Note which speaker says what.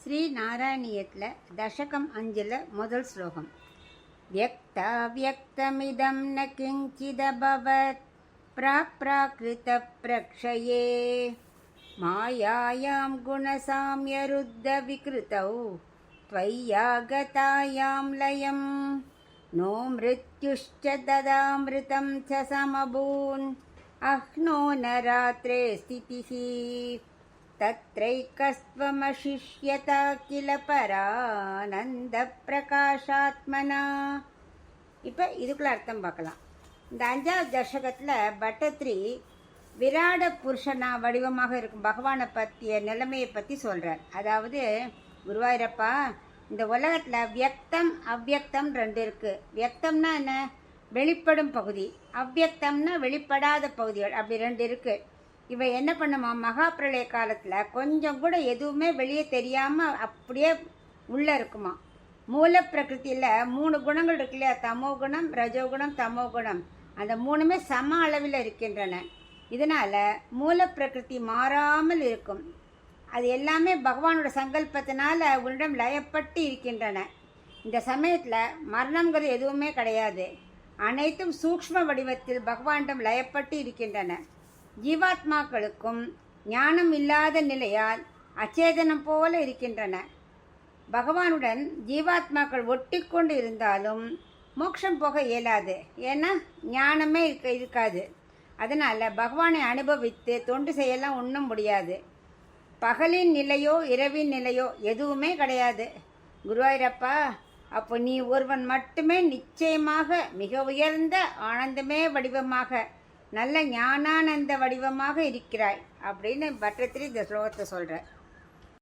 Speaker 1: ஸ்ரீ நாராயணியத்தில் தசகம் 5ல் முதல் ஸ்லோகம். வியக்தாவியக்தமிதம் ந கிஞ்சிதபவத் பிராக்ராக்ருத பிரக்ஷயே மாயாயாம் குணசாம்யருத்த விக்ருதௌ त्वय्यागतायां लयं नो मृत्युश्च ददामृतं च समभून् अह्नो न रात्रे स्थितिः तत्रैकस्त्वमशिष्यता किल பரானந்தப்பிரகாஷாத்மனா. இப்போ இதுக்குள்ள அர்த்தம் பார்க்கலாம். இந்த 5வது தசகத்தில் பட்டத்ரி விராட புருஷனா வடிவமாக இருக்கும் பகவானை பற்றிய நிலைமையை பற்றி சொல்கிறார். அதாவது, குருவாயூரப்பா, இந்த உலகத்தில் வியக்தம் அவ்வியக்தம் 2 இருக்குது. வியக்தம்னா என்ன? வெளிப்படும் பகுதி. அவ்வியக்தம்னா வெளிப்படாத பகுதிகள். அப்படி 2 இருக்குது. இவை என்ன பண்ணுமா, மகா பிரளய காலத்தில் கொஞ்சம் கூட எதுவுமே வெளியே தெரியாமல் அப்படியே உள்ளே இருக்குமா. மூல பிரகிருத்தியில் 3 குணங்கள் இருக்கு இல்லையா? தமோ குணம், ரஜோகுணம், தமோ குணம். அந்த 3மே சம அளவில் இருக்கின்றன. இதனால் மூல பிரகிருதி மாறாமல் இருக்கும். அது எல்லாமே பகவானோட சங்கல்பத்தினால உன்னிடம் லயப்பட்டு இருக்கின்றன. இந்த சமயத்தில் மரணங்கிறது எதுவுமே கிடையாது. அனைத்தும் சூக்ஷ்ம வடிவத்தில் பகவானிடம் லயப்பட்டு இருக்கின்றன. ஜீவாத்மாக்களுக்கும் ஞானம் இல்லாத நிலையால் அச்சேதனம் போல இருக்கின்றன. பகவானுடன் ஜீவாத்மாக்கள் ஒட்டி கொண்டு இருந்தாலும் மோட்சம் போக இயலாது. ஏன்னா ஞானமே இருக்காது. அதனால் பகவானை அனுபவித்து தொண்டு செய்யலாம் ஒன்றும் முடியாது. பகலின் நிலையோ இரவின் நிலையோ எதுவுமே கிடையாது. குருவாயூரப்பா, அப்போ நீ ஒருவன் மட்டுமே நிச்சயமாக மிக உயர்ந்த ஆனந்தமே வடிவமாக, நல்ல ஞானானந்த வடிவமாக இருக்கிறாய் அப்படின்னு பட்டத்திரி இந்த ஸ்லோகத்தை சொல்கிறார்.